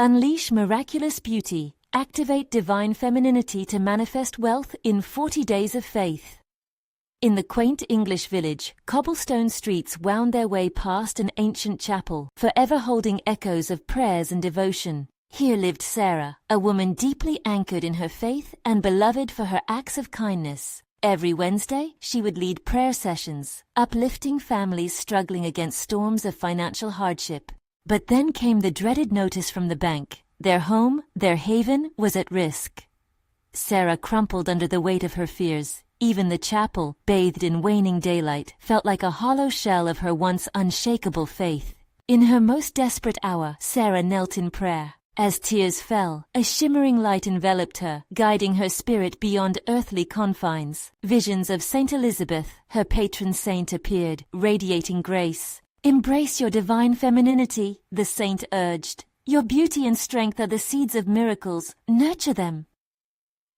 Unleash miraculous beauty. Activate divine femininity to manifest wealth in 40 days of faith. In the quaint English village, cobblestone streets wound their way past an ancient chapel, forever holding echoes of prayers and devotion. Here lived Sarah, a woman deeply anchored in her faith and beloved for her acts of kindness. Every Wednesday, she would lead prayer sessions, uplifting families struggling against storms of financial hardship. But then came the dreaded notice from the bank. Their home, their haven, was at risk. Sarah crumpled under the weight of her fears. Even the chapel, bathed in waning daylight, felt like a hollow shell of her once unshakable faith. In her most desperate hour, Sarah knelt in prayer. As tears fell, a shimmering light enveloped her, guiding her spirit beyond earthly confines. Visions of Saint Elizabeth, her patron saint, appeared, radiating grace. "Embrace your divine femininity," the saint urged. "Your beauty and strength are the seeds of miracles. Nurture them."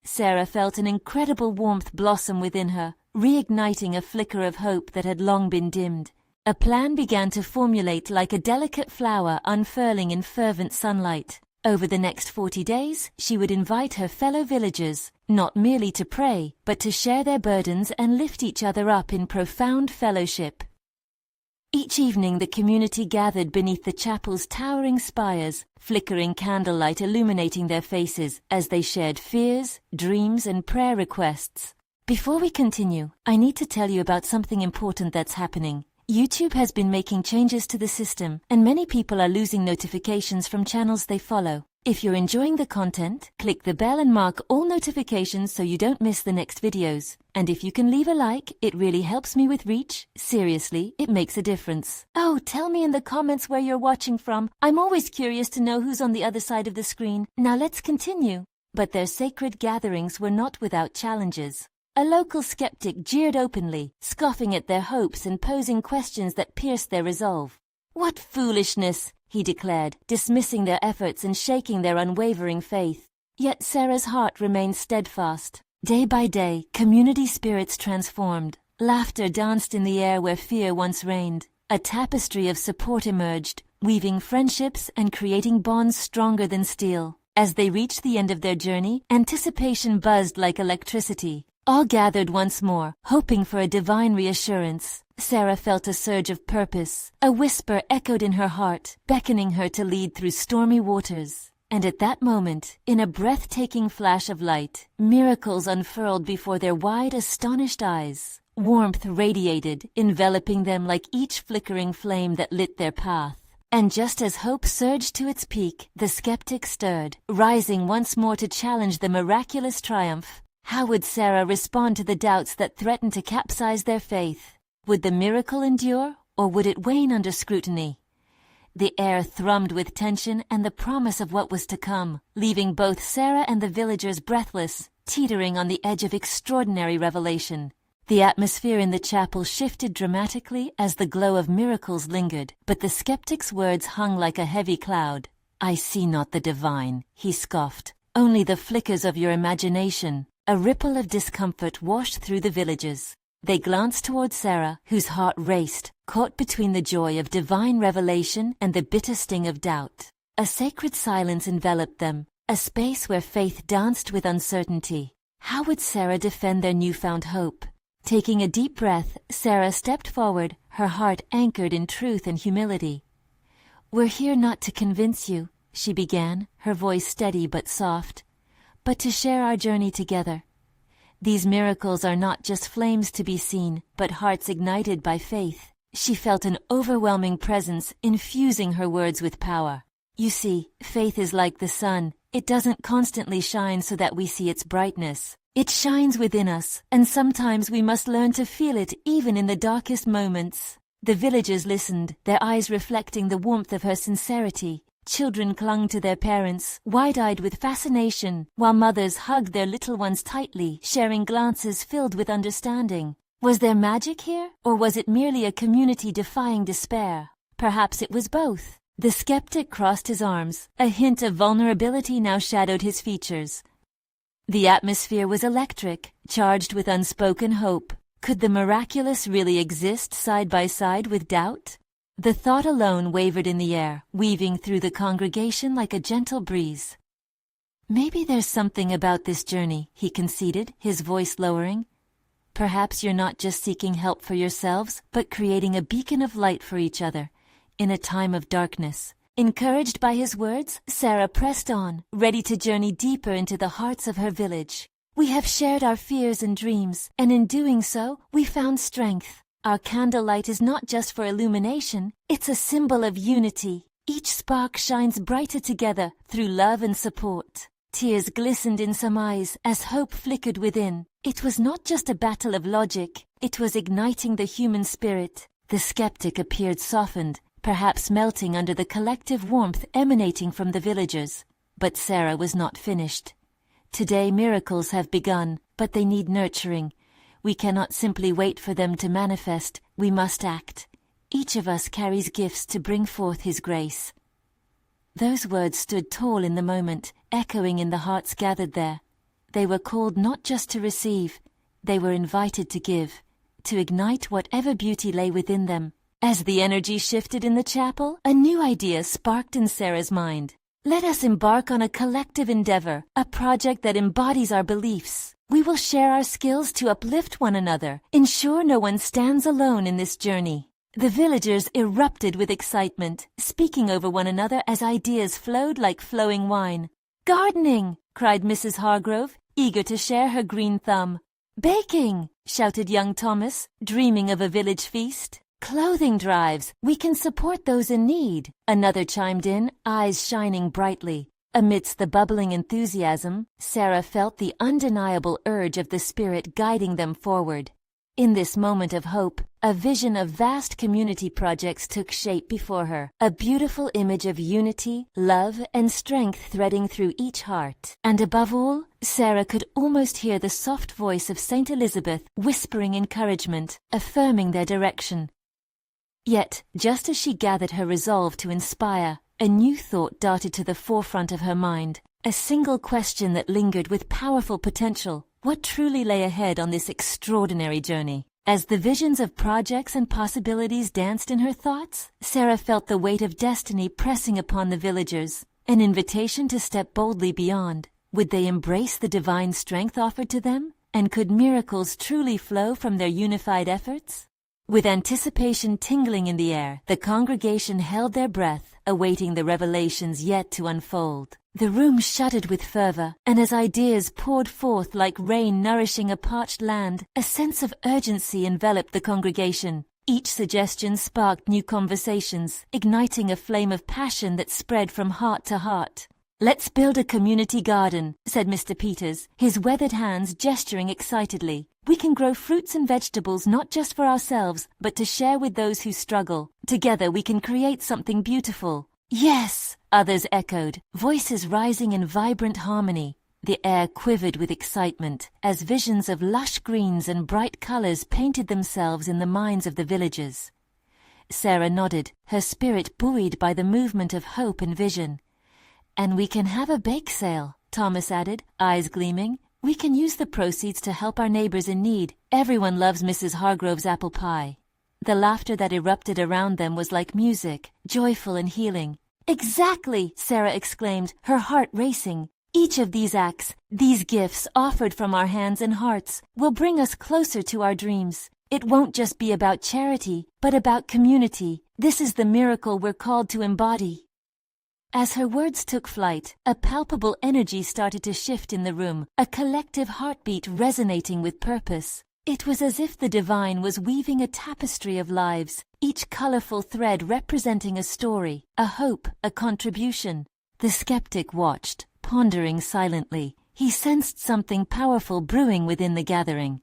Sarah felt an incredible warmth blossom within her, reigniting a flicker of hope that had long been dimmed. A plan began to formulate like a delicate flower unfurling in fervent sunlight. Over the next 40 days, she would invite her fellow villagers, not merely to pray, but to share their burdens and lift each other up in profound fellowship. Each evening the community gathered beneath the chapel's towering spires, flickering candlelight illuminating their faces as they shared fears, dreams, and prayer requests. Before we continue, I need to tell you about something important that's happening. YouTube has been making changes to the system, and many people are losing notifications from channels they follow. If you're enjoying the content, click the bell and mark all notifications so you don't miss the next videos. And if you can leave a like, it really helps me with reach. Seriously, it makes a difference. Oh, tell me in the comments where you're watching from. I'm always curious to know who's on the other side of the screen. Now let's continue. But their sacred gatherings were not without challenges. A local skeptic jeered openly, scoffing at their hopes and posing questions that pierced their resolve. "What foolishness!" he declared, dismissing their efforts and shaking their unwavering faith. Yet Sarah's heart remained steadfast. Day by day, community spirits transformed. Laughter danced in the air where fear once reigned. A tapestry of support emerged, weaving friendships and creating bonds stronger than steel. As they reached the end of their journey, anticipation buzzed like electricity. All gathered once more, hoping for a divine reassurance. Sarah felt a surge of purpose. A whisper echoed in her heart, beckoning her to lead through stormy waters. And at that moment, in a breathtaking flash of light, miracles unfurled before their wide, astonished eyes. Warmth radiated, enveloping them like each flickering flame that lit their path. And just as hope surged to its peak, the skeptic stirred, rising once more to challenge the miraculous triumph. How would Sarah respond to the doubts that threatened to capsize their faith? Would the miracle endure, or would it wane under scrutiny? The air thrummed with tension and the promise of what was to come, leaving both Sarah and the villagers breathless, teetering on the edge of extraordinary revelation. The atmosphere in the chapel shifted dramatically as the glow of miracles lingered, but the skeptic's words hung like a heavy cloud. "I see not the divine," he scoffed, "only the flickers of your imagination." A ripple of discomfort washed through the villagers. They glanced toward Sarah, whose heart raced, caught between the joy of divine revelation and the bitter sting of doubt. A sacred silence enveloped them, a space where faith danced with uncertainty. How would Sarah defend their newfound hope? Taking a deep breath, Sarah stepped forward, her heart anchored in truth and humility. "We're here not to convince you," she began, her voice steady but soft, "but to share our journey together. These miracles are not just flames to be seen, but hearts ignited by faith." She felt an overwhelming presence infusing her words with power. "You see, faith is like the sun. It doesn't constantly shine so that we see its brightness. It shines within us, and sometimes we must learn to feel it even in the darkest moments." The villagers listened, their eyes reflecting the warmth of her sincerity. Children clung to their parents, wide-eyed with fascination, while mothers hugged their little ones tightly, sharing glances filled with understanding. Was there magic here, or was it merely a community defying despair? Perhaps it was both. The skeptic crossed his arms. A hint of vulnerability now shadowed his features. The atmosphere was electric, charged with unspoken hope. Could the miraculous really exist side by side with doubt? The thought alone wavered in the air, weaving through the congregation like a gentle breeze. "Maybe there's something about this journey," he conceded, his voice lowering. "Perhaps you're not just seeking help for yourselves, but creating a beacon of light for each other, in a time of darkness." Encouraged by his words, Sarah pressed on, ready to journey deeper into the hearts of her village. "We have shared our fears and dreams, and in doing so, we found strength. Our candlelight is not just for illumination, it's a symbol of unity. Each spark shines brighter together through love and support." Tears glistened in some eyes as hope flickered within. It was not just a battle of logic, it was igniting the human spirit. The skeptic appeared softened, perhaps melting under the collective warmth emanating from the villagers. But Sarah was not finished. "Today miracles have begun, but they need nurturing. We cannot simply wait for them to manifest, we must act. Each of us carries gifts to bring forth His grace." Those words stood tall in the moment, echoing in the hearts gathered there. They were called not just to receive, they were invited to give, to ignite whatever beauty lay within them. As the energy shifted in the chapel, a new idea sparked in Sarah's mind. "Let us embark on a collective endeavor, a project that embodies our beliefs. We will share our skills to uplift one another, ensure no one stands alone in this journey." The villagers erupted with excitement, speaking over one another as ideas flowed like flowing wine. "Gardening!" cried Mrs. Hargrove, eager to share her green thumb. "Baking!" shouted young Thomas, dreaming of a village feast. "Clothing drives! We can support those in need!" Another chimed in, eyes shining brightly. Amidst the bubbling enthusiasm, Sarah felt the undeniable urge of the Spirit guiding them forward. In this moment of hope, a vision of vast community projects took shape before her, a beautiful image of unity, love, and strength threading through each heart. And above all, Sarah could almost hear the soft voice of Saint Elizabeth whispering encouragement, affirming their direction. Yet, just as she gathered her resolve to inspire, a new thought darted to the forefront of her mind, a single question that lingered with powerful potential. What truly lay ahead on this extraordinary journey? As the visions of projects and possibilities danced in her thoughts, Sarah felt the weight of destiny pressing upon the villagers, an invitation to step boldly beyond. Would they embrace the divine strength offered to them? And could miracles truly flow from their unified efforts? With anticipation tingling in the air, the congregation held their breath, awaiting the revelations yet to unfold. The room shuddered with fervor, and as ideas poured forth like rain nourishing a parched land, a sense of urgency enveloped the congregation. Each suggestion sparked new conversations, igniting a flame of passion that spread from heart to heart. "Let's build a community garden," said Mr. Peters, his weathered hands gesturing excitedly. "We can grow fruits and vegetables not just for ourselves, but to share with those who struggle. Together we can create something beautiful." "Yes!" others echoed, voices rising in vibrant harmony. The air quivered with excitement, as visions of lush greens and bright colors painted themselves in the minds of the villagers. Sarah nodded, her spirit buoyed by the movement of hope and vision. "And we can have a bake sale," Thomas added, eyes gleaming. "We can use the proceeds to help our neighbors in need. Everyone loves Mrs. Hargrove's apple pie." The laughter that erupted around them was like music, joyful and healing. "Exactly!" Sarah exclaimed, her heart racing. "Each of these acts, these gifts offered from our hands and hearts, will bring us closer to our dreams. It won't just be about charity, but about community. This is the miracle we're called to embody." As her words took flight, a palpable energy started to shift in the room, a collective heartbeat resonating with purpose. It was as if the divine was weaving a tapestry of lives, each colorful thread representing a story, a hope, a contribution. The skeptic watched, pondering silently. He sensed something powerful brewing within the gathering.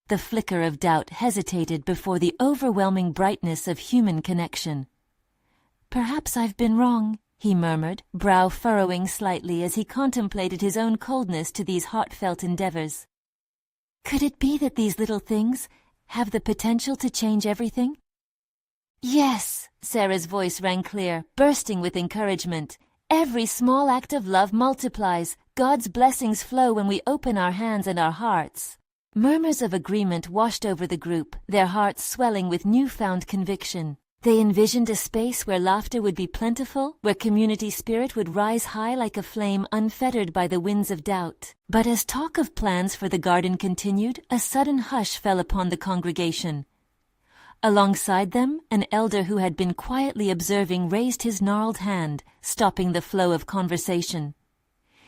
The flicker of doubt hesitated before the overwhelming brightness of human connection. "Perhaps I've been wrong," he murmured, brow furrowing slightly as he contemplated his own coldness to these heartfelt endeavors. Could it be that these little things have the potential to change everything? "Yes," Sarah's voice rang clear, bursting with encouragement. "Every small act of love multiplies. God's blessings flow when we open our hands and our hearts." Murmurs of agreement washed over the group, their hearts swelling with newfound conviction. They envisioned a space where laughter would be plentiful, where community spirit would rise high like a flame unfettered by the winds of doubt. But as talk of plans for the garden continued, a sudden hush fell upon the congregation. Alongside them, an elder who had been quietly observing raised his gnarled hand, stopping the flow of conversation.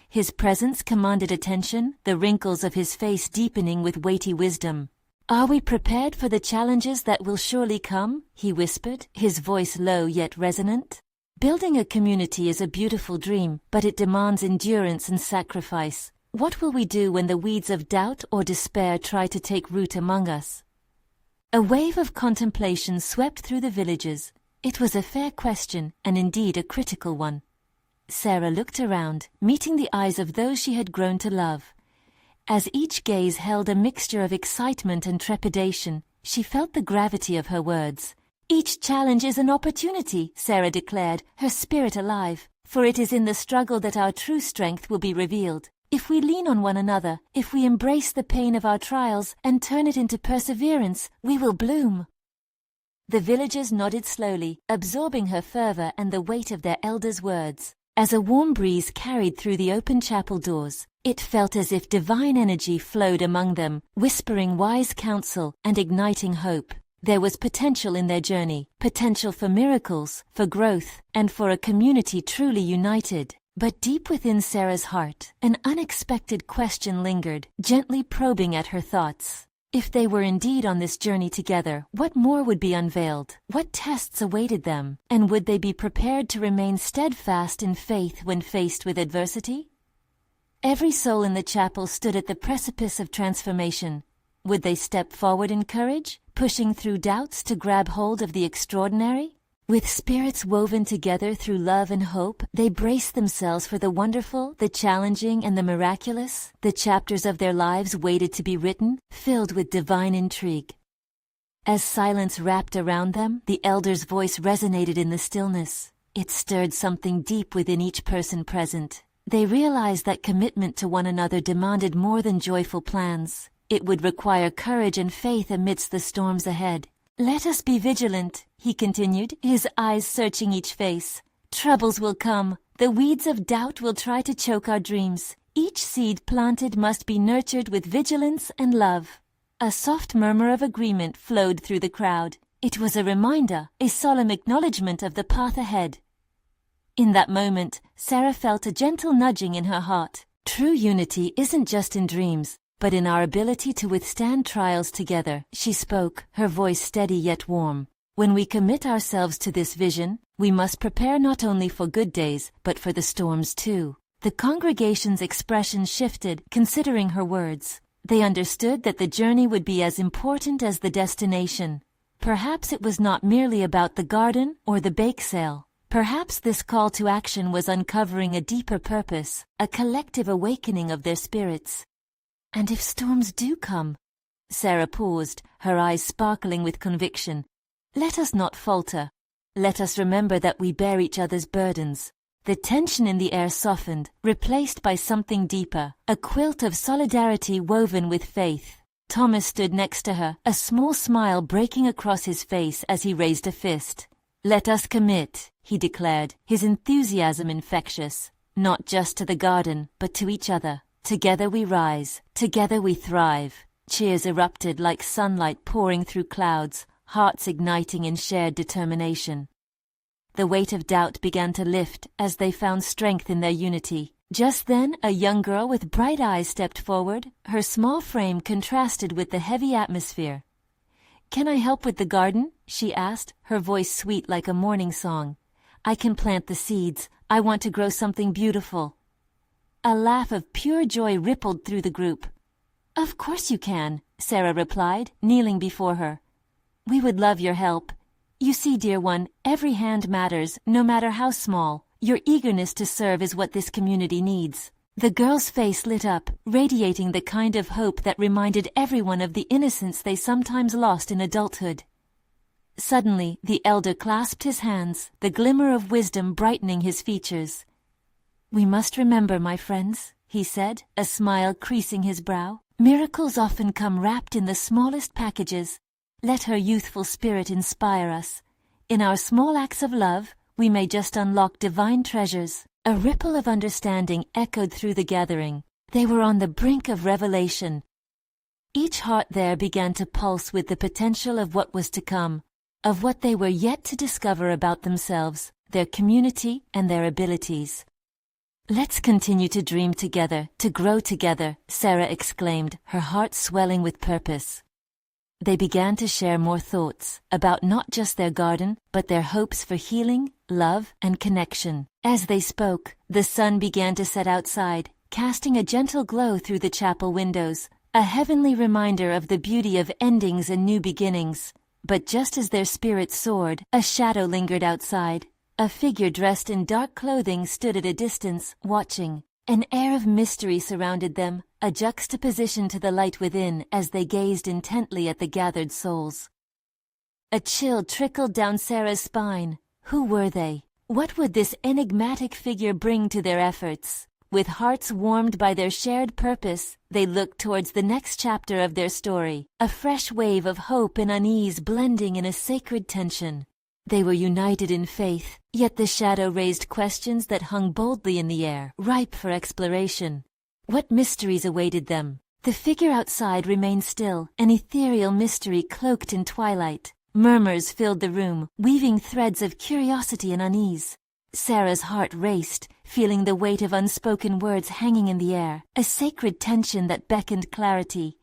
His presence commanded attention, the wrinkles of his face deepening with weighty wisdom. "Are we prepared for the challenges that will surely come?" he whispered, his voice low yet resonant. "Building a community is a beautiful dream, but it demands endurance and sacrifice. What will we do when the weeds of doubt or despair try to take root among us?" A wave of contemplation swept through the villages. It was a fair question, and indeed a critical one. Sarah looked around, meeting the eyes of those she had grown to love. As each gaze held a mixture of excitement and trepidation, she felt the gravity of her words. "Each challenge is an opportunity," Sarah declared, her spirit alive, "for it is in the struggle that our true strength will be revealed. If we lean on one another, if we embrace the pain of our trials and turn it into perseverance, we will bloom." The villagers nodded slowly, absorbing her fervor and the weight of their elders' words. As a warm breeze carried through the open chapel doors, it felt as if divine energy flowed among them, whispering wise counsel and igniting hope. There was potential in their journey, potential for miracles, for growth, and for a community truly united. But deep within Sarah's heart, an unexpected question lingered, gently probing at her thoughts. If they were indeed on this journey together, what more would be unveiled? What tests awaited them? And would they be prepared to remain steadfast in faith when faced with adversity? Every soul in the chapel stood at the precipice of transformation. Would they step forward in courage, pushing through doubts to grab hold of the extraordinary? With spirits woven together through love and hope, they braced themselves for the wonderful, the challenging, and the miraculous. The chapters of their lives waited to be written, filled with divine intrigue. As silence wrapped around them, the elder's voice resonated in the stillness. It stirred something deep within each person present. They realized that commitment to one another demanded more than joyful plans. It would require courage and faith amidst the storms ahead. "Let us be vigilant," he continued, his eyes searching each face. "Troubles will come. The weeds of doubt will try to choke our dreams. Each seed planted must be nurtured with vigilance and love." A soft murmur of agreement flowed through the crowd. It was a reminder, a solemn acknowledgement of the path ahead. In that moment, Sarah felt a gentle nudging in her heart. True unity isn't just in dreams, but in our ability to withstand trials together, she spoke, her voice steady yet warm. When we commit ourselves to this vision, we must prepare not only for good days, but for the storms too. The congregation's expression shifted, considering her words. They understood that the journey would be as important as the destination. Perhaps it was not merely about the garden or the bake sale. Perhaps this call to action was uncovering a deeper purpose, a collective awakening of their spirits. "And if storms do come," Sarah paused, her eyes sparkling with conviction, "let us not falter. Let us remember that we bear each other's burdens." The tension in the air softened, replaced by something deeper, a quilt of solidarity woven with faith. Thomas stood next to her, a small smile breaking across his face as he raised a fist. "Let us commit," he declared, his enthusiasm infectious, "not just to the garden, but to each other. Together we rise, together we thrive." Cheers erupted like sunlight pouring through clouds, hearts igniting in shared determination. The weight of doubt began to lift as they found strength in their unity. Just then, a young girl with bright eyes stepped forward, her small frame contrasted with the heavy atmosphere. "Can I help with the garden?" she asked, her voice sweet like a morning song. "I can plant the seeds. I want to grow something beautiful." A laugh of pure joy rippled through the group. "Of course you can," Sarah replied, kneeling before her. "We would love your help. You see, dear one, every hand matters, no matter how small. Your eagerness to serve is what this community needs." The girl's face lit up, radiating the kind of hope that reminded everyone of the innocence they sometimes lost in adulthood. Suddenly, the elder clasped his hands, the glimmer of wisdom brightening his features. "We must remember, my friends," he said, a smile creasing his brow. "Miracles often come wrapped in the smallest packages. Let her youthful spirit inspire us. In our small acts of love, we may just unlock divine treasures. A ripple of understanding echoed through the gathering. They were on the brink of revelation. Each heart there began to pulse with the potential of what was to come, of what they were yet to discover about themselves, their community, and their abilities. "Let's continue to dream together, to grow together," Sarah exclaimed, her heart swelling with purpose. They began to share more thoughts, about not just their garden, but their hopes for healing, love, and connection. As they spoke, the sun began to set outside, casting a gentle glow through the chapel windows, a heavenly reminder of the beauty of endings and new beginnings. But just as their spirits soared, a shadow lingered outside. A figure dressed in dark clothing stood at a distance, watching. An air of mystery surrounded them, a juxtaposition to the light within as they gazed intently at the gathered souls. A chill trickled down Sarah's spine. Who were they? What would this enigmatic figure bring to their efforts? With hearts warmed by their shared purpose, they looked towards the next chapter of their story, a fresh wave of hope and unease blending in a sacred tension. They were united in faith, yet the shadow raised questions that hung boldly in the air, ripe for exploration. What mysteries awaited them? The figure outside remained still, an ethereal mystery cloaked in twilight. Murmurs filled the room, weaving threads of curiosity and unease. Sarah's heart raced, feeling the weight of unspoken words hanging in the air, a sacred tension that beckoned clarity.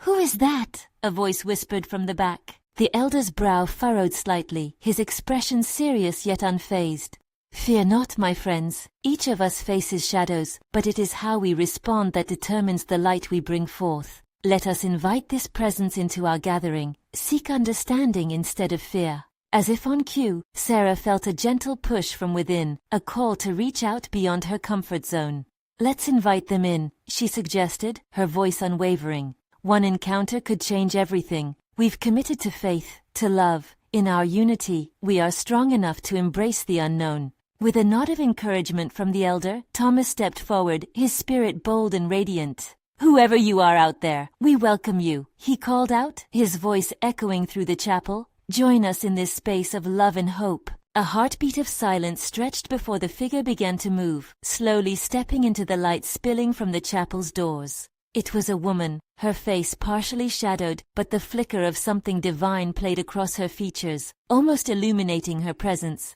"Who is that?" a voice whispered from the back. The elder's brow furrowed slightly, his expression serious yet unfazed. "Fear not, my friends. Each of us faces shadows, but it is how we respond that determines the light we bring forth. Let us invite this presence into our gathering, seek understanding instead of fear." As if on cue, Sarah felt a gentle push from within, a call to reach out beyond her comfort zone. "Let's invite them in," she suggested, her voice unwavering. "One encounter could change everything. We've committed to faith, to love. In our unity, we are strong enough to embrace the unknown." With a nod of encouragement from the elder, Thomas stepped forward, his spirit bold and radiant. "Whoever you are out there, we welcome you," he called out, his voice echoing through the chapel. "Join us in this space of love and hope." A heartbeat of silence stretched before the figure began to move, slowly stepping into the light spilling from the chapel's doors. It was a woman, her face partially shadowed, but the flicker of something divine played across her features, almost illuminating her presence.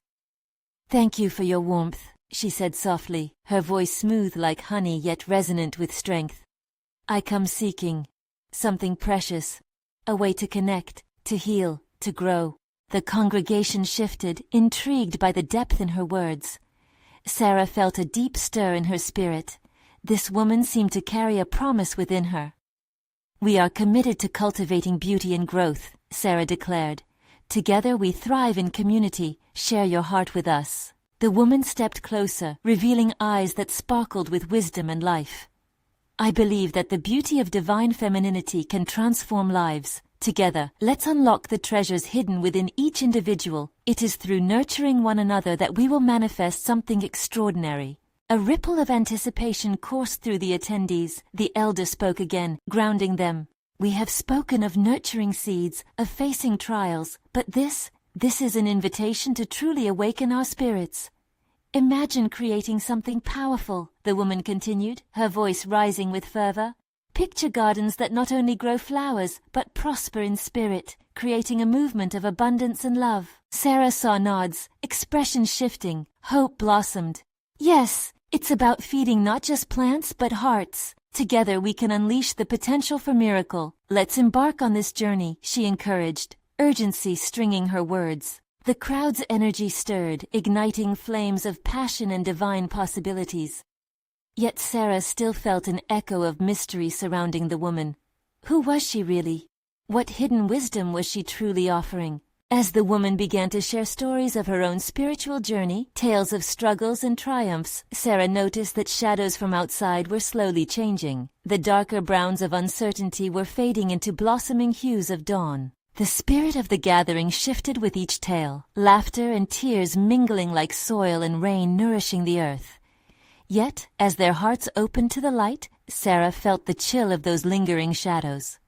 "Thank you for your warmth," she said softly, her voice smooth like honey yet resonant with strength. "I come seeking something precious, a way to connect, to heal, to grow." The congregation shifted, intrigued by the depth in her words. Sarah felt a deep stir in her spirit. This woman seemed to carry a promise within her. "We are committed to cultivating beauty and growth," Sarah declared. "Together we thrive in community. Share your heart with us." The woman stepped closer, revealing eyes that sparkled with wisdom and life. "I believe that the beauty of divine femininity can transform lives. Together, let's unlock the treasures hidden within each individual. It is through nurturing one another that we will manifest something extraordinary." A ripple of anticipation coursed through the attendees. The elder spoke again, grounding them. "We have spoken of nurturing seeds, of facing trials, but this is an invitation to truly awaken our spirits. Imagine creating something powerful," the woman continued, her voice rising with fervor. "Picture gardens that not only grow flowers, but prosper in spirit, creating a movement of abundance and love." Sarah saw nods, expressions shifting, hope blossomed. "Yes, it's about feeding not just plants, but hearts. Together we can unleash the potential for miracle. Let's embark on this journey," she encouraged, urgency stringing her words. The crowd's energy stirred, igniting flames of passion and divine possibilities. Yet Sarah still felt an echo of mystery surrounding the woman. Who was she really? What hidden wisdom was she truly offering? As the woman began to share stories of her own spiritual journey, tales of struggles and triumphs, Sarah noticed that shadows from outside were slowly changing. The darker browns of uncertainty were fading into blossoming hues of dawn. The spirit of the gathering shifted with each tale, laughter and tears mingling like soil and rain nourishing the earth. Yet, as their hearts opened to the light, Sarah felt the chill of those lingering shadows.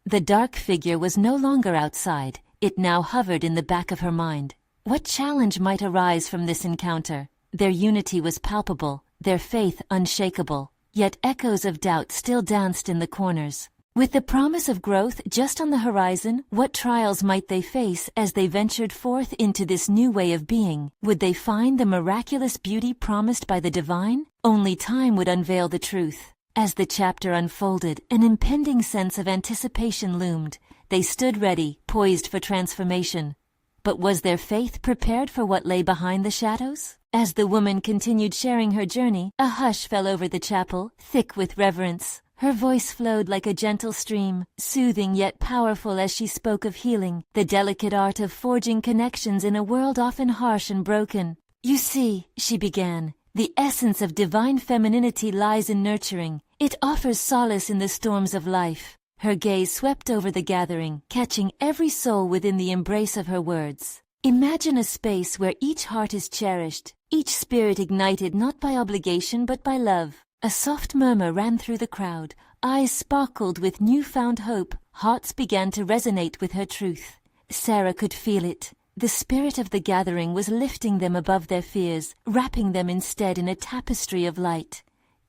The dark figure was no longer outside. It now hovered in the back of her mind. What challenge might arise from this encounter? Their unity was palpable, their faith unshakable, yet echoes of doubt still danced in the corners. With the promise of growth just on the horizon, what trials might they face as they ventured forth into this new way of being? Would they find the miraculous beauty promised by the divine? Only time would unveil the truth. As the chapter unfolded, an impending sense of anticipation loomed. They stood ready, poised for transformation. But was their faith prepared for what lay behind the shadows? As the woman continued sharing her journey, a hush fell over the chapel, thick with reverence. Her voice flowed like a gentle stream, soothing yet powerful as she spoke of healing, the delicate art of forging connections in a world often harsh and broken. "You see," she began, "the essence of divine femininity lies in nurturing. It offers solace in the storms of life." Her gaze swept over the gathering, catching every soul within the embrace of her words. Imagine a space where each heart is cherished, each spirit ignited not by obligation but by love. A soft murmur ran through the crowd, eyes sparkled with newfound hope, hearts began to resonate with her truth. Sarah could feel it. The spirit of the gathering was lifting them above their fears, wrapping them instead in a tapestry of light.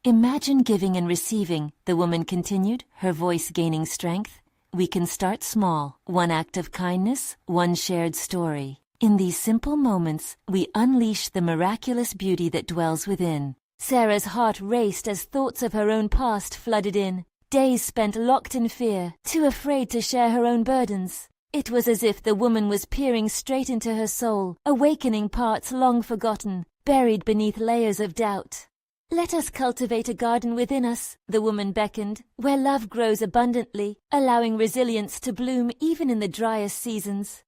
"Imagine giving and receiving," the woman continued, her voice gaining strength. "We can start small, one act of kindness, one shared story. In these simple moments, we unleash the miraculous beauty that dwells within." Sarah's heart raced as thoughts of her own past flooded in. Days spent locked in fear, too afraid to share her own burdens. It was as if the woman was peering straight into her soul, awakening parts long forgotten, buried beneath layers of doubt. "Let us cultivate a garden within us," the woman beckoned, "where love grows abundantly, allowing resilience to bloom even in the driest seasons."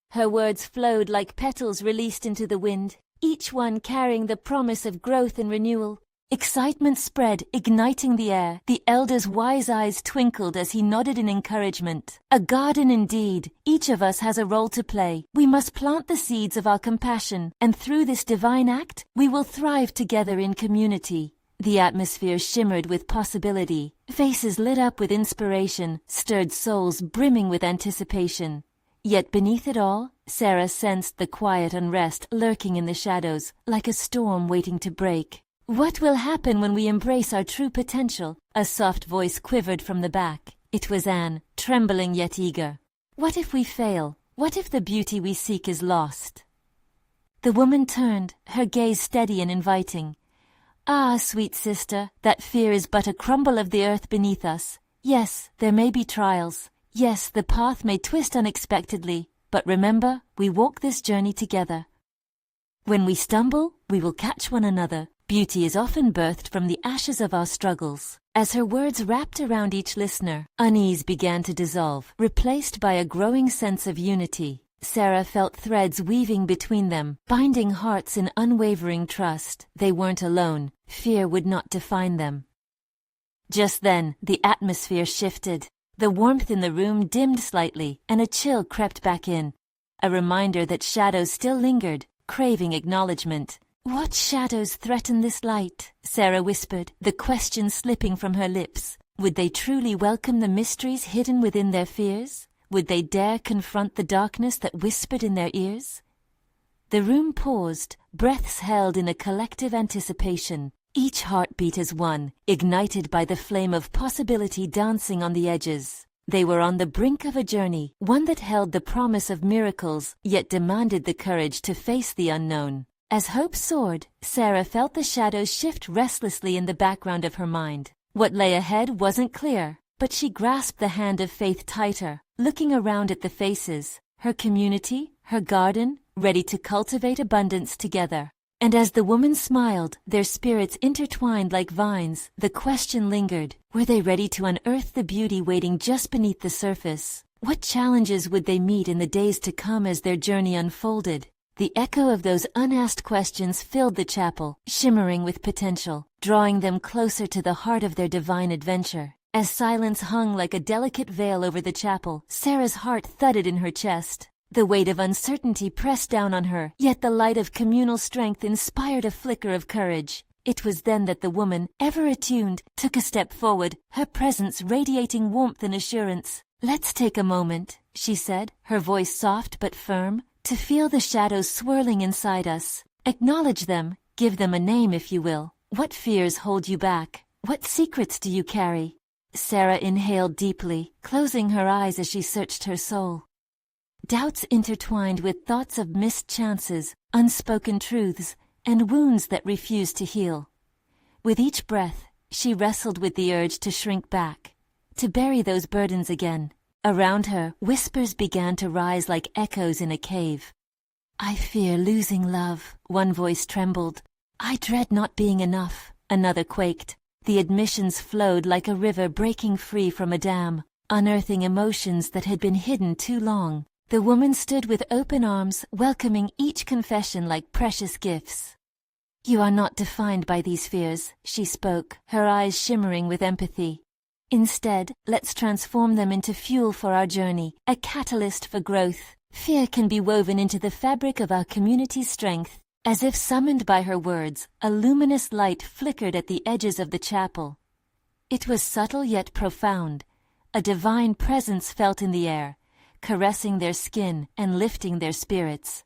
Her words flowed like petals released into the wind, each one carrying the promise of growth and renewal. Excitement spread, igniting the air. The elder's wise eyes twinkled as he nodded in encouragement. A garden indeed. Each of us has a role to play. We must plant the seeds of our compassion, and through this divine act, we will thrive together in community. The atmosphere shimmered with possibility. Faces lit up with inspiration, stirred souls brimming with anticipation. Yet beneath it all, Sarah sensed the quiet unrest lurking in the shadows, like a storm waiting to break. "What will happen when we embrace our true potential?" A soft voice quivered from the back. It was Anne, trembling yet eager. "What if we fail? What if the beauty we seek is lost?" The woman turned, her gaze steady and inviting. "Ah, sweet sister, that fear is but a crumble of the earth beneath us. Yes, there may be trials. Yes, the path may twist unexpectedly, but remember, we walk this journey together. When we stumble, we will catch one another. Beauty is often birthed from the ashes of our struggles." As her words wrapped around each listener, unease began to dissolve, replaced by a growing sense of unity. Sarah felt threads weaving between them, binding hearts in unwavering trust. They weren't alone. Fear would not define them. Just then, the atmosphere shifted. The warmth in the room dimmed slightly, and a chill crept back in. A reminder that shadows still lingered, craving acknowledgement. "What shadows threaten this light?" Sarah whispered, the question slipping from her lips. Would they truly welcome the mysteries hidden within their fears? Would they dare confront the darkness that whispered in their ears? The room paused, breaths held in a collective anticipation. Each heartbeat as one, ignited by the flame of possibility dancing on the edges. They were on the brink of a journey, one that held the promise of miracles, yet demanded the courage to face the unknown. As hope soared, Sarah felt the shadows shift restlessly in the background of her mind. What lay ahead wasn't clear, but she grasped the hand of faith tighter, looking around at the faces, her community, her garden, ready to cultivate abundance together. And as the woman smiled, their spirits intertwined like vines, the question lingered. Were they ready to unearth the beauty waiting just beneath the surface? What challenges would they meet in the days to come as their journey unfolded? The echo of those unasked questions filled the chapel, shimmering with potential, drawing them closer to the heart of their divine adventure. As silence hung like a delicate veil over the chapel, Sarah's heart thudded in her chest. The weight of uncertainty pressed down on her, yet the light of communal strength inspired a flicker of courage. It was then that the woman, ever attuned, took a step forward, her presence radiating warmth and assurance. "Let's take a moment," she said, her voice soft but firm, to feel the shadows swirling inside us. Acknowledge them, give them a name if you will. What fears hold you back? What secrets do you carry? Sarah inhaled deeply, closing her eyes as she searched her soul. Doubts intertwined with thoughts of missed chances, unspoken truths, and wounds that refused to heal. With each breath, she wrestled with the urge to shrink back, to bury those burdens again. Around her, whispers began to rise like echoes in a cave. I fear losing love, one voice trembled. I dread not being enough, another quaked. The admissions flowed like a river breaking free from a dam, unearthing emotions that had been hidden too long. The woman stood with open arms, welcoming each confession like precious gifts. You are not defined by these fears, she spoke, her eyes shimmering with empathy. Instead, let's transform them into fuel for our journey, a catalyst for growth. Fear can be woven into the fabric of our community's strength. As if summoned by her words, a luminous light flickered at the edges of the chapel. It was subtle yet profound, a divine presence felt in the air, caressing their skin and lifting their spirits.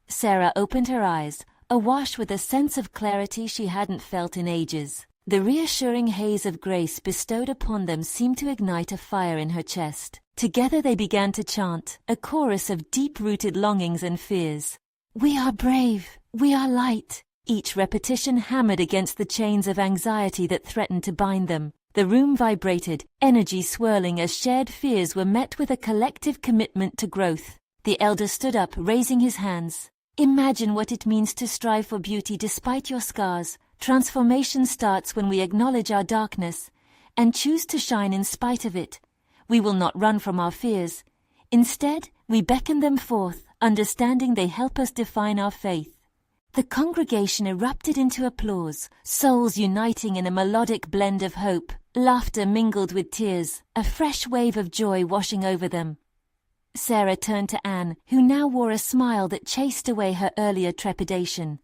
Sarah opened her eyes, awash with a sense of clarity she hadn't felt in ages. The reassuring haze of grace bestowed upon them seemed to ignite a fire in her chest. Together they began to chant, a chorus of deep-rooted longings and fears. We are brave, we are light. Each repetition hammered against the chains of anxiety that threatened to bind them. The room vibrated, energy swirling as shared fears were met with a collective commitment to growth. The elder stood up, raising his hands. Imagine what it means to strive for beauty despite your scars. Transformation starts when we acknowledge our darkness and choose to shine in spite of it. We will not run from our fears. Instead, we beckon them forth, understanding they help us define our faith. The congregation erupted into applause, souls uniting in a melodic blend of hope. Laughter mingled with tears, a fresh wave of joy washing over them. Sarah turned to Anne, who now wore a smile that chased away her earlier trepidation.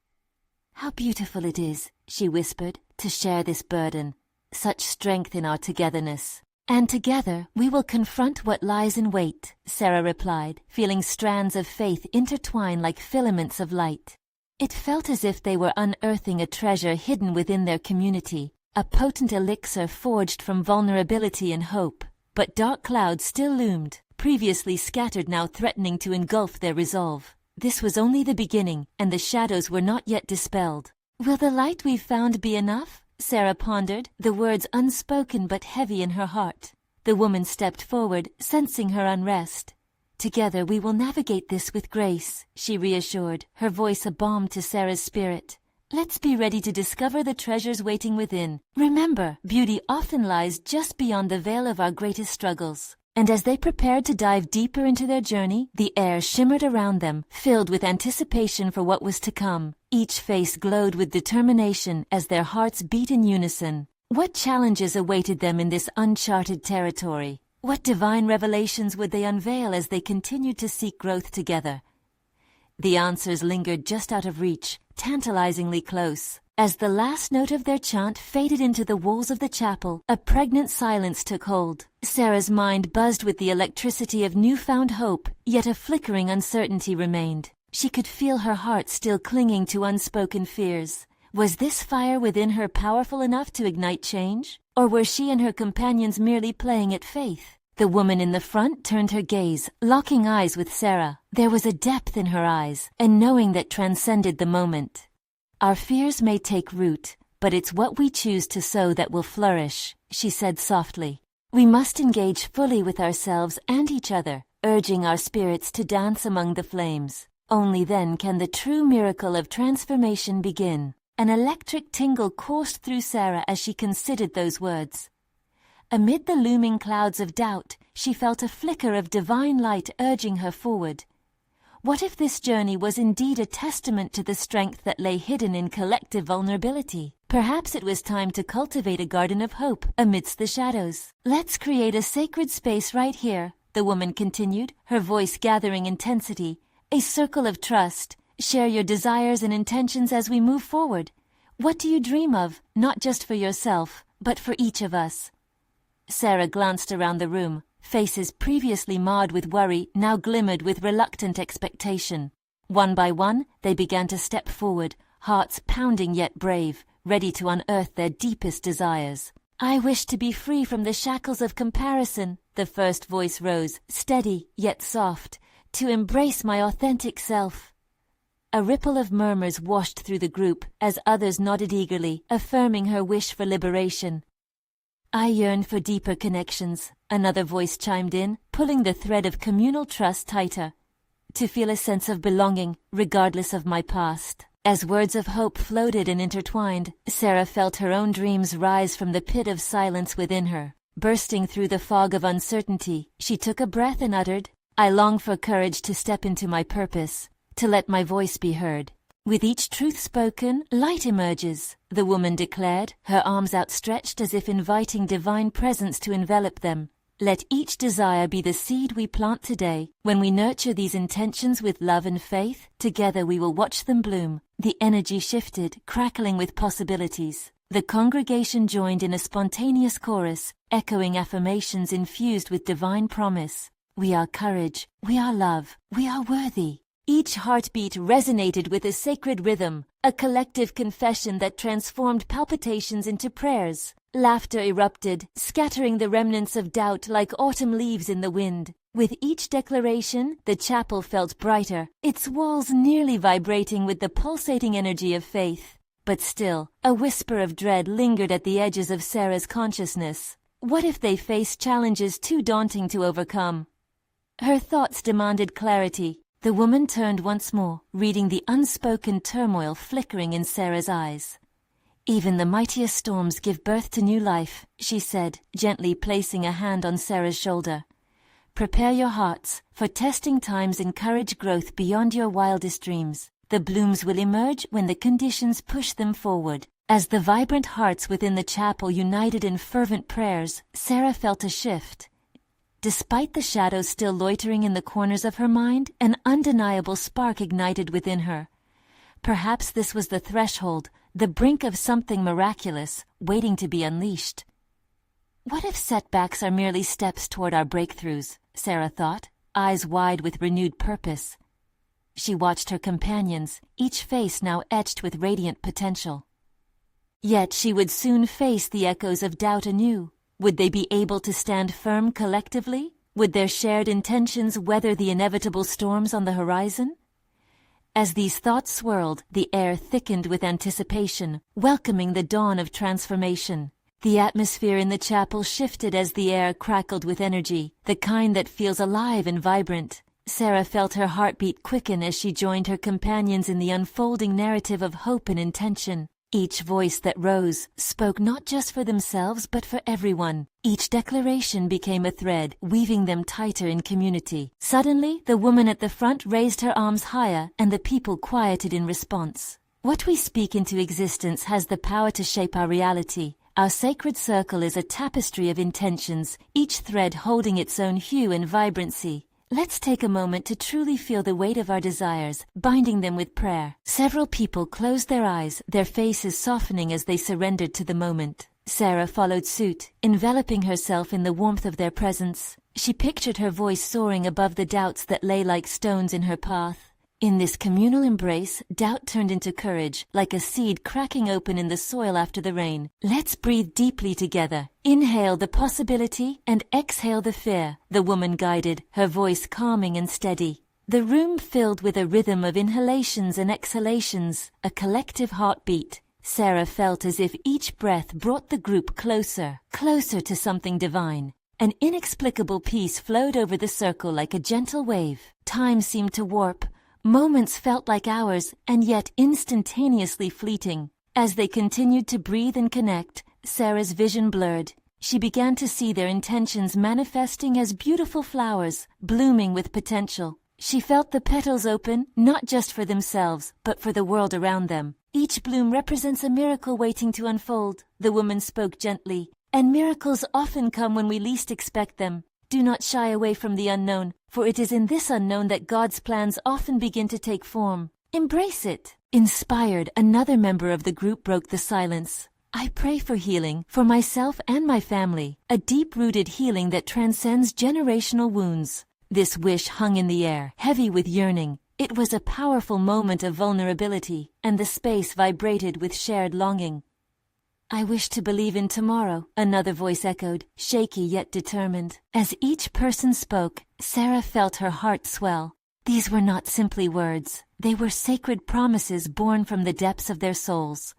How beautiful it is, she whispered, to share this burden. Such strength in our togetherness. And together we will confront what lies in wait, Sarah replied, feeling strands of faith intertwine like filaments of light. It felt as if they were unearthing a treasure hidden within their community, a potent elixir forged from vulnerability and hope. But dark clouds still loomed, previously scattered now threatening to engulf their resolve. This was only the beginning, and the shadows were not yet dispelled. Will the light we've found be enough? Sarah pondered, the words unspoken but heavy in her heart. The woman stepped forward, sensing her unrest. Together we will navigate this with grace, she reassured, her voice a balm to Sarah's spirit. Let's be ready to discover the treasures waiting within. Remember, beauty often lies just beyond the veil of our greatest struggles. And as they prepared to dive deeper into their journey, the air shimmered around them, filled with anticipation for what was to come. Each face glowed with determination as their hearts beat in unison. What challenges awaited them in this uncharted territory? What divine revelations would they unveil as they continued to seek growth together? The answers lingered just out of reach, tantalizingly close. As the last note of their chant faded into the walls of the chapel, a pregnant silence took hold. Sarah's mind buzzed with the electricity of newfound hope, yet a flickering uncertainty remained. She could feel her heart still clinging to unspoken fears. Was this fire within her powerful enough to ignite change? Or were she and her companions merely playing at faith? The woman in the front turned her gaze, locking eyes with Sarah. There was a depth in her eyes, a knowing that transcended the moment. Our fears may take root, but it's what we choose to sow that will flourish, she said softly. We must engage fully with ourselves and each other, urging our spirits to dance among the flames. Only then can the true miracle of transformation begin. An electric tingle coursed through Sarah as she considered those words. Amid the looming clouds of doubt, she felt a flicker of divine light urging her forward. What if this journey was indeed a testament to the strength that lay hidden in collective vulnerability? Perhaps it was time to cultivate a garden of hope amidst the shadows. Let's create a sacred space right here, the woman continued, her voice gathering intensity. A circle of trust. Share your desires and intentions as we move forward. What do you dream of, not just for yourself, but for each of us? Sarah glanced around the room, Faces previously marred with worry now glimmered with reluctant expectation. One by one, they began to step forward, hearts pounding yet brave, ready to unearth their deepest desires. "I wish to be free from the shackles of comparison," the first voice rose, steady yet soft, "to embrace my authentic self." A ripple of murmurs washed through the group as others nodded eagerly, affirming her wish for liberation. "I yearn for deeper connections," another voice chimed in, pulling the thread of communal trust tighter. "To feel a sense of belonging, regardless of my past." As words of hope floated and intertwined, Sarah felt her own dreams rise from the pit of silence within her. Bursting through the fog of uncertainty, she took a breath and uttered, "I long for courage to step into my purpose, to let my voice be heard." "With each truth spoken, light emerges," the woman declared, her arms outstretched as if inviting divine presence to envelop them. "Let each desire be the seed we plant today. When we nurture these intentions with love and faith, together we will watch them bloom." The energy shifted, crackling with possibilities. The congregation joined in a spontaneous chorus, echoing affirmations infused with divine promise. "We are courage, we are love, we are worthy." Each heartbeat resonated with a sacred rhythm, a collective confession that transformed palpitations into prayers. Laughter erupted, scattering the remnants of doubt like autumn leaves in the wind. With each declaration, the chapel felt brighter, its walls nearly vibrating with the pulsating energy of faith. But still, a whisper of dread lingered at the edges of Sarah's consciousness. What if they faced challenges too daunting to overcome? Her thoughts demanded clarity. The woman turned once more, reading the unspoken turmoil flickering in Sarah's eyes. "Even the mightiest storms give birth to new life," she said, gently placing a hand on Sarah's shoulder. "Prepare your hearts, for testing times encourage growth beyond your wildest dreams. The blooms will emerge when the conditions push them forward." As the vibrant hearts within the chapel united in fervent prayers, Sarah felt a shift. Despite the shadows still loitering in the corners of her mind, an undeniable spark ignited within her. Perhaps this was the threshold, the brink of something miraculous, waiting to be unleashed. What if setbacks are merely steps toward our breakthroughs? Sarah thought, eyes wide with renewed purpose. She watched her companions, each face now etched with radiant potential. Yet she would soon face the echoes of doubt anew. Would they be able to stand firm collectively? Would their shared intentions weather the inevitable storms on the horizon? As these thoughts swirled, the air thickened with anticipation, welcoming the dawn of transformation. The atmosphere in the chapel shifted as the air crackled with energy, the kind that feels alive and vibrant. Sarah felt her heartbeat quicken as she joined her companions in the unfolding narrative of hope and intention. Each voice that rose spoke not just for themselves but for everyone. Each declaration became a thread, weaving them tighter in community. Suddenly, the woman at the front raised her arms higher, and the people quieted in response. What we speak into existence has the power to shape our reality. Our sacred circle is a tapestry of intentions, each thread holding its own hue and vibrancy. Let's take a moment to truly feel the weight of our desires, binding them with prayer. Several people closed their eyes, their faces softening as they surrendered to the moment. Sarah followed suit, enveloping herself in the warmth of their presence. She pictured her voice soaring above the doubts that lay like stones in her path. In this communal embrace, doubt turned into courage, like a seed cracking open in the soil after the rain. Let's breathe deeply together. Inhale the possibility and exhale the fear, the woman guided, her voice calming and steady. The room filled with a rhythm of inhalations and exhalations, a collective heartbeat. Sarah felt as if each breath brought the group closer, closer to something divine. An inexplicable peace flowed over the circle like a gentle wave. Time seemed to warp. Moments felt like hours, and yet instantaneously fleeting. As they continued to breathe and connect, Sarah's vision blurred. She began to see their intentions manifesting as beautiful flowers, blooming with potential. She felt the petals open, not just for themselves, but for the world around them. Each bloom represents a miracle waiting to unfold, the woman spoke gently. And miracles often come when we least expect them. Do not shy away from the unknown, for it is in this unknown that God's plans often begin to take form. Embrace it. Inspired, another member of the group broke the silence. I pray for healing for myself and my family, a deep-rooted healing that transcends generational wounds. This wish hung in the air, heavy with yearning. It was a powerful moment of vulnerability, and the space vibrated with shared longing. I wish to believe in tomorrow, another voice echoed, shaky yet determined. As each person spoke, Sarah felt her heart swell. These were not simply words. They were sacred promises born from the depths of their souls.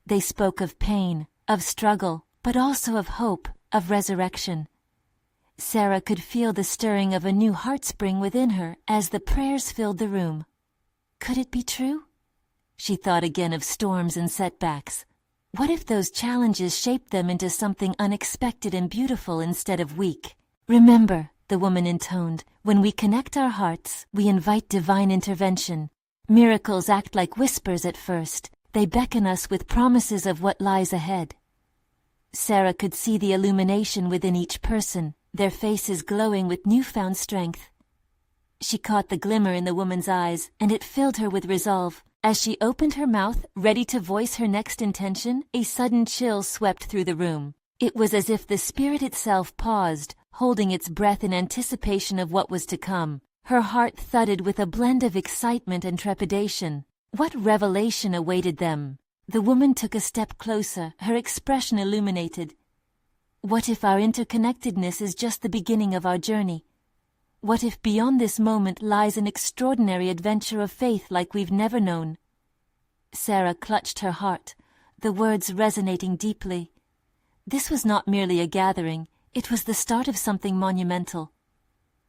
They spoke of pain, of struggle, but also of hope, of resurrection. Sarah could feel the stirring of a new heartspring within her as the prayers filled the room. Could it be true? She thought again of storms and setbacks. What if those challenges shaped them into something unexpected and beautiful instead of weak? Remember, the woman intoned, when we connect our hearts, we invite divine intervention. Miracles act like whispers at first. They beckon us with promises of what lies ahead. Sarah could see the illumination within each person, their faces glowing with newfound strength. She caught the glimmer in the woman's eyes, and it filled her with resolve. As she opened her mouth, ready to voice her next intention, a sudden chill swept through the room. It was as if the spirit itself paused, holding its breath in anticipation of what was to come. Her heart thudded with a blend of excitement and trepidation. What revelation awaited them? The woman took a step closer, her expression illuminated. What if our interconnectedness is just the beginning of our journey? What if beyond this moment lies an extraordinary adventure of faith like we've never known? Sarah clutched her heart, the words resonating deeply. This was not merely a gathering, it was the start of something monumental.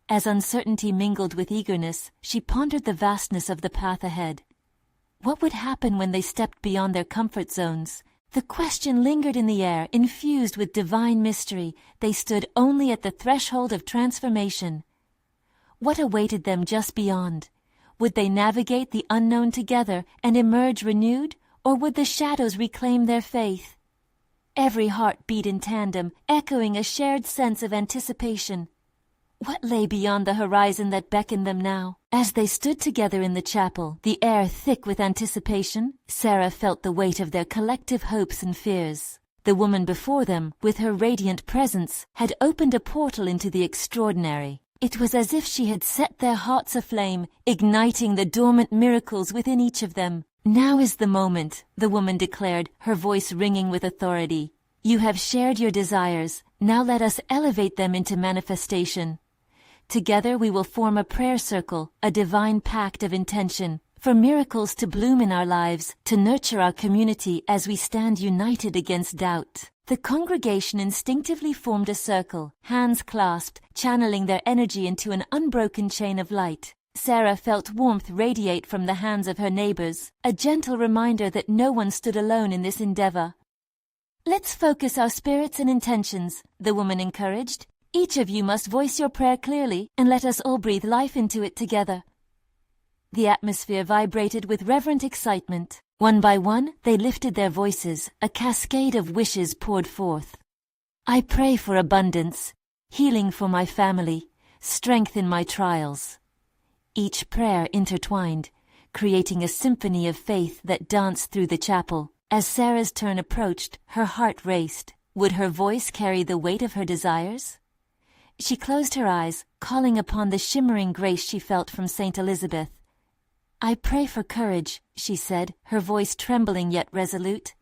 As uncertainty mingled with eagerness, she pondered the vastness of the path ahead. What would happen when they stepped beyond their comfort zones? The question lingered in the air, infused with divine mystery. They stood only at the threshold of transformation. What awaited them just beyond? Would they navigate the unknown together and emerge renewed, or would the shadows reclaim their faith? Every heart beat in tandem, echoing a shared sense of anticipation. What lay beyond the horizon that beckoned them now? As they stood together in the chapel, the air thick with anticipation, Sarah felt the weight of their collective hopes and fears. The woman before them, with her radiant presence, had opened a portal into the extraordinary. It was as if she had set their hearts aflame, igniting the dormant miracles within each of them. Now is the moment, the woman declared, her voice ringing with authority. You have shared your desires, now let us elevate them into manifestation. Together we will form a prayer circle, a divine pact of intention, for miracles to bloom in our lives, to nurture our community as we stand united against doubt. The congregation instinctively formed a circle, hands clasped, channeling their energy into an unbroken chain of light. Sarah felt warmth radiate from the hands of her neighbors, a gentle reminder that no one stood alone in this endeavor. Let's focus our spirits and intentions, the woman encouraged. Each of you must voice your prayer clearly, and let us all breathe life into it together. The atmosphere vibrated with reverent excitement. One by one, they lifted their voices, a cascade of wishes poured forth. I pray for abundance, healing for my family, strength in my trials. Each prayer intertwined, creating a symphony of faith that danced through the chapel. As Sarah's turn approached, her heart raced. Would her voice carry the weight of her desires? She closed her eyes, calling upon the shimmering grace she felt from Saint Elizabeth. I pray for courage, she said, her voice trembling yet resolute.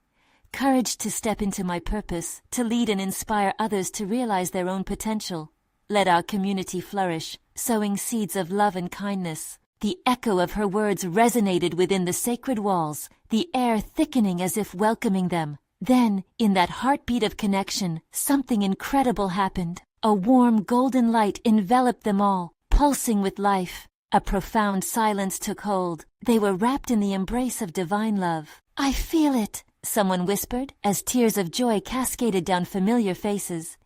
Courage to step into my purpose, to lead and inspire others to realize their own potential. Let our community flourish, sowing seeds of love and kindness. The echo of her words resonated within the sacred walls, the air thickening as if welcoming them. Then, in that heartbeat of connection, something incredible happened. A warm golden light enveloped them all, pulsing with life. A profound silence took hold. They were wrapped in the embrace of divine love. I feel it, someone whispered, as tears of joy cascaded down familiar faces.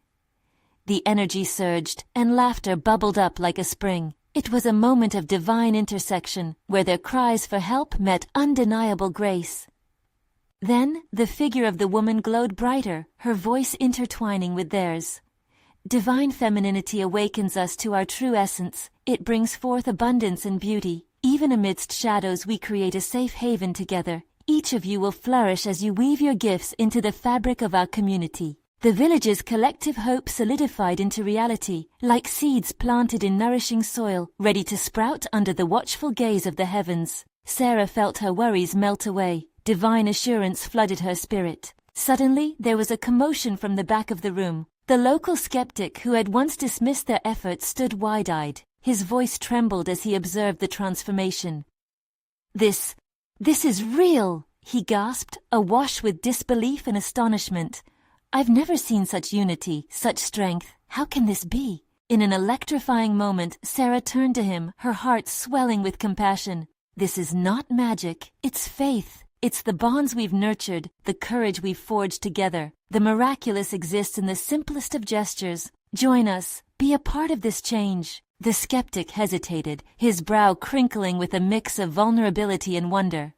The energy surged, and laughter bubbled up like a spring. It was a moment of divine intersection, where their cries for help met undeniable grace. Then, the figure of the woman glowed brighter, her voice intertwining with theirs. Divine femininity awakens us to our true essence. It brings forth abundance and beauty. Even amidst shadows we create a safe haven together, Each of you will flourish as you weave your gifts into the fabric of our community. The village's collective hope solidified into reality, like seeds planted in nourishing soil, ready to sprout under the watchful gaze of the heavens. Sarah felt her worries melt away. Divine assurance flooded her spirit. Suddenly, there was a commotion from the back of the room. The local skeptic who had once dismissed their efforts stood wide-eyed. His voice trembled as he observed the transformation. This is real, he gasped, awash with disbelief and astonishment. I've never seen such unity, such strength. How can this be? In an electrifying moment, Sarah turned to him, her heart swelling with compassion. This is not magic, it's faith. It's the bonds we've nurtured, the courage we've forged together. The miraculous exists in the simplest of gestures. Join us. Be a part of this change. The skeptic hesitated, his brow crinkling with a mix of vulnerability and wonder.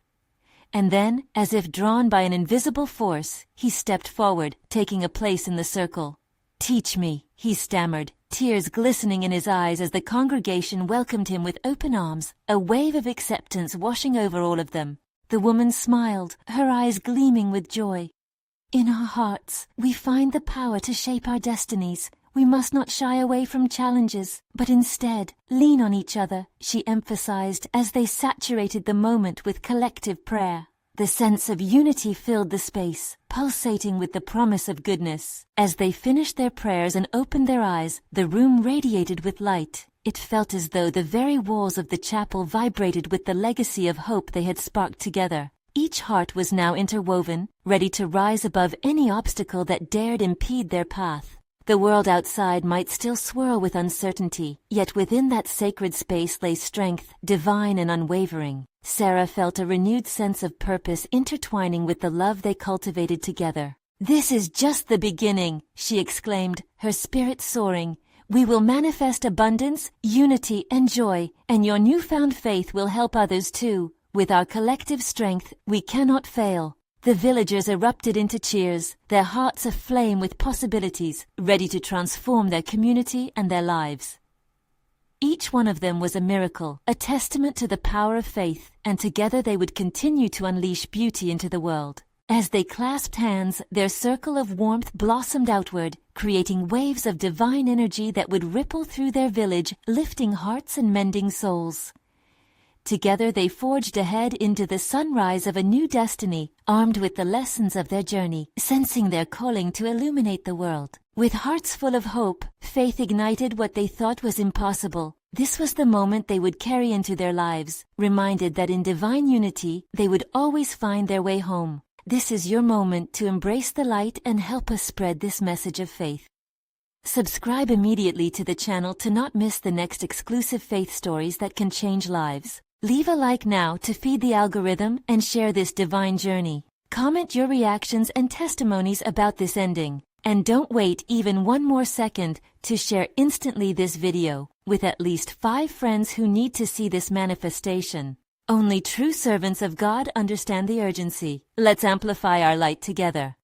And then, as if drawn by an invisible force, he stepped forward, taking a place in the circle. Teach me, he stammered, tears glistening in his eyes as the congregation welcomed him with open arms, a wave of acceptance washing over all of them. The woman smiled, her eyes gleaming with joy. In our hearts, we find the power to shape our destinies. We must not shy away from challenges, but instead lean on each other, she emphasized as they saturated the moment with collective prayer. The sense of unity filled the space, pulsating with the promise of goodness. As they finished their prayers and opened their eyes, the room radiated with light. It felt as though the very walls of the chapel vibrated with the legacy of hope they had sparked together. Each heart was now interwoven, ready to rise above any obstacle that dared impede their path. The world outside might still swirl with uncertainty, yet within that sacred space lay strength, divine and unwavering. Sarah felt a renewed sense of purpose intertwining with the love they cultivated together. This is just the beginning, she exclaimed, her spirit soaring. We will manifest abundance, unity, and joy, and your newfound faith will help others too. With our collective strength, we cannot fail. The villagers erupted into cheers, their hearts aflame with possibilities, ready to transform their community and their lives. Each one of them was a miracle, a testament to the power of faith, and together they would continue to unleash beauty into the world. As they clasped hands, their circle of warmth blossomed outward, creating waves of divine energy that would ripple through their village, lifting hearts and mending souls. Together they forged ahead into the sunrise of a new destiny, armed with the lessons of their journey, sensing their calling to illuminate the world. With hearts full of hope, faith ignited what they thought was impossible. This was the moment they would carry into their lives, reminded that in divine unity, they would always find their way home. This is your moment to embrace the light and help us spread this message of faith. Subscribe immediately to the channel to not miss the next exclusive faith stories that can change lives. Leave a like now to feed the algorithm and share this divine journey. Comment your reactions and testimonies about this ending. And don't wait even one more second to share instantly this video with at least 5 friends who need to see this manifestation. Only true servants of God understand the urgency. Let's amplify our light together.